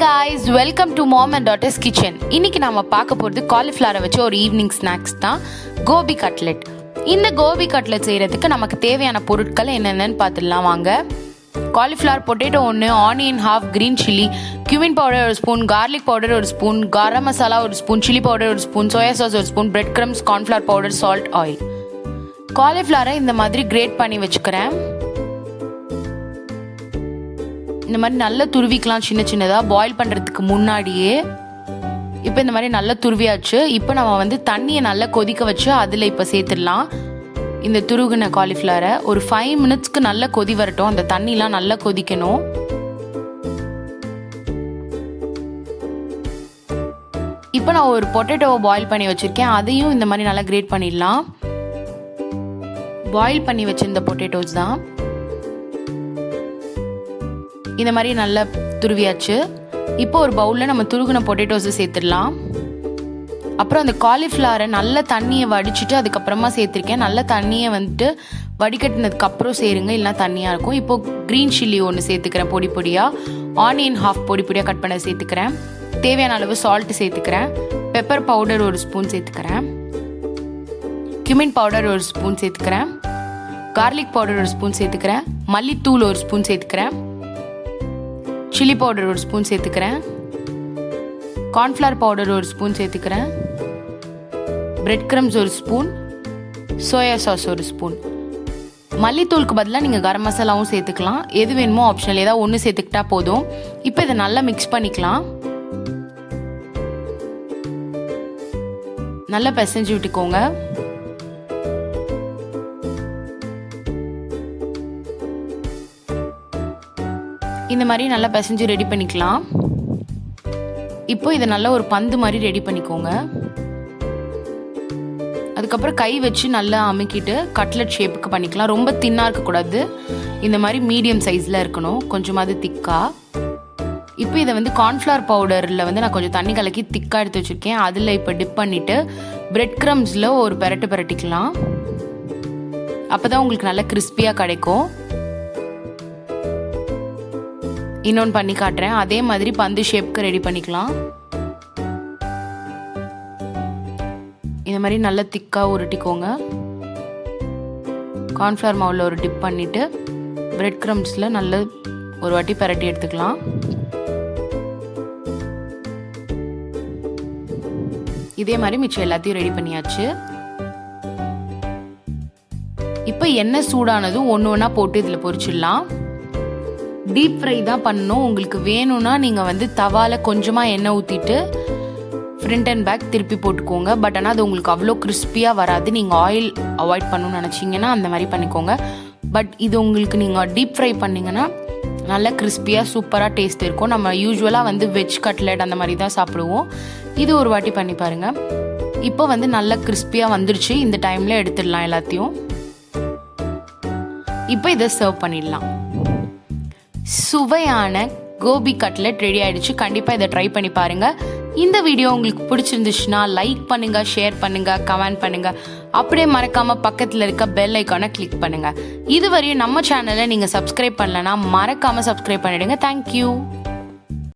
guys, welcome to Mom and Daughter's Kitchen. இன்னைக்கு நாம பார்க்க போறது காலிஃப்ளவரை வச்சு ஒரு ஈவினிங் ஸ்நாக்ஸ் தான் கோபி கட்லெட். இந்த கோபி கட்லெட் செய்யறதுக்கு நமக்கு தேவையான பொருட்கள் என்னென்னன்னு பார்த்துடலாம் வாங்க. Cauliflower, potato 1, onion half, green chilli, cumin powder 1 spoon, garlic powder 1 spoon, garam masala 1 spoon, chilli powder 1 spoon, soya sauce 1 spoon, bread crumbs, cornflour powder, salt, oil. காலிஃப்ளவரை இந்த மாதிரி கிரேட் பண்ணி வச்சுக்கிறேன். இந்த மாதிரி நல்லா துருவிக்கலாம் சின்ன சின்னதாக பாயில் பண்ணுறதுக்கு முன்னாடியே. இப்போ இந்த மாதிரி நல்லா துருவியாச்சு. இப்போ நம்ம தண்ணியை நல்லா கொதிக்க வச்சு அதில் இப்போ சேர்த்துடலாம் இந்த துருகுன காலிஃப்ளவரை. ஒரு 5 மினிட்ஸ்க்கு நல்லா கொதி வரட்டும். அந்த தண்ணிலாம் நல்லா கொதிக்கணும். இப்போ நான் ஒரு பொட்டேட்டோவை பாயில் பண்ணி வச்சுருக்கேன். அதையும் இந்த மாதிரி நல்லா கிரேட் பண்ணிடலாம். பாயில் பண்ணி வச்சிருந்த பொட்டேட்டோஸ் தான். இந்த மாதிரி நல்லா துருவியாச்சு. இப்போ ஒரு பவுலில் நம்ம துருகுன பொட்டேட்டோஸை சேர்த்துடலாம். அப்புறம் அந்த காலிஃப்ளவரை நல்ல தண்ணியை வடிச்சிட்டு அதுக்கப்புறமா சேர்த்துருக்கேன். நல்ல தண்ணியை வடிகட்டினதுக்கு அப்புறம் சேருங்க, இல்லைனா தண்ணியாக இருக்கும். இப்போ க்ரீன் சில்லி 1 சேர்த்துக்கிறேன் பொடி பொடியாக. ஆனியன் ஹாஃப் பொடி பொடியாக கட் பண்ண சேர்த்துக்கிறேன். தேவையான அளவு சால்ட்டு சேர்த்துக்கிறேன். பெப்பர் பவுடர் 1 ஸ்பூன் சேர்த்துக்கிறேன். cumin பவுடர் 1 ஸ்பூன் சேர்த்துக்கிறேன். கார்லிக் பவுடர் 1 ஸ்பூன் சேர்த்துக்கிறேன். மல்லித்தூள் 1 ஸ்பூன் சேர்த்துக்கிறேன். சில்லி பவுடர் 1 ஸ்பூன் சேர்த்துக்கிறேன். கார்ன்ஃப்ளவர் பவுடர் 1 ஸ்பூன் சேர்த்துக்கிறேன். Bread crumbs 1 spoon, soya sauce 1 spoon. மல்லித்தூளுக்கு பதிலாக நீங்கள் கரம் மசாலாவும் சேர்த்துக்கலாம். எது வேணுமோ ஆப்ஷனல், ஏதாவது ஒன்று சேர்த்துக்கிட்டா போதும். இப்போ இதை நல்லா மிக்ஸ் பண்ணிக்கலாம். நல்லா பிசைஞ்சு விட்டுக்கோங்க. இந்த மாதிரி நல்லா பிசைஞ்சு ரெடி பண்ணிக்கலாம். இப்போ இதை நல்லா ஒரு பந்து மாதிரி ரெடி பண்ணிக்கோங்க. அதுக்கப்புறம் கை வச்சு நல்லா அமுக்கிட்டு கட்லெட் ஷேப்புக்கு பண்ணிக்கலாம். ரொம்ப தின்னாக இருக்கக்கூடாது, இந்த மாதிரி மீடியம் சைஸில் இருக்கணும், கொஞ்சமாவது திக்காக. இப்போ இதை கார்ன்ஃப்ளவர் பவுடரில் நான் கொஞ்சம் தண்ணி கலக்கி திக்காக எடுத்து வச்சுருக்கேன். அதில் இப்போ டிப் பண்ணிவிட்டு பிரெட் கிரம்ஸில் ஒரு பெரட்டிக்கலாம். அப்போ தான் உங்களுக்கு நல்லா கிறிஸ்பியாக கிடைக்கும். இன்னொன்று பண்ணி காட்டுறேன். அதே மாதிரி பந்து ஷேப்க்கு ரெடி பண்ணிக்கலாம். இந்த மாதிரி நல்லா திக்காக உருட்டிக்கோங்க. கார்ன்ஃப்ளவர் மாவில் ஒரு டிப் பண்ணிவிட்டு பிரெட் கிரம்ஸில் நல்ல ஒரு வாட்டி பரட்டி எடுத்துக்கலாம். இதே மாதிரி மிச்சம் எல்லாத்தையும் ரெடி பண்ணியாச்சு. இப்போ எண்ணெய் சூடானதும் ஒன்று ஒன்றா போட்டு இதில் பொரிச்சிடலாம். டீப் ஃப்ரை தான் பண்ணணும். உங்களுக்கு வேணும்னா நீங்கள் தவாவில் கொஞ்சமாக எண்ணெய் ஊற்றிட்டு ஃப்ரண்ட் அண்ட் பேக் திருப்பி போட்டுக்கோங்க. பட் ஆனால் அது உங்களுக்கு அவ்வளோ கிறிஸ்பியாக வராது. நீங்கள் ஆயில் அவாய்ட் பண்ணணும்னு நினச்சிங்கன்னா அந்த மாதிரி பண்ணிக்கோங்க. பட் இது உங்களுக்கு நீங்கள் டீப் ஃப்ரை பண்ணிங்கன்னா நல்லா கிறிஸ்பியாக சூப்பராக டேஸ்ட் இருக்கும். நம்ம யூஸ்வலாக வெஜ் கட்லெட் அந்த மாதிரி தான் சாப்பிடுவோம். இது ஒரு வாட்டி பண்ணி பாருங்கள். இப்போ நல்லா கிறிஸ்பியாக வந்துருச்சு. இந்த டைமில் எடுத்துடலாம் எல்லாத்தையும். இப்போ இதை சர்வ் பண்ணிடலாம். சுவையான கோபி கட்லெட் ரெடி ஆயிடுச்சு. கண்டிப்பாக இதை ட்ரை பண்ணி பாருங்க. இந்த வீடியோ உங்களுக்கு பிடிச்சிருந்துச்சுன்னா லைக் பண்ணுங்க, ஷேர் பண்ணுங்க, கமெண்ட் பண்ணுங்க. அப்படியே மறக்காம பக்கத்தில் இருக்க பெல் ஐக்கானை கிளிக் பண்ணுங்க. இதுவரையும் நம்ம சேனலை நீங்கள் சப்ஸ்கிரைப் பண்ணலன்னா மறக்காம சப்ஸ்கிரைப் பண்ணிடுங்க. தேங்க்யூ.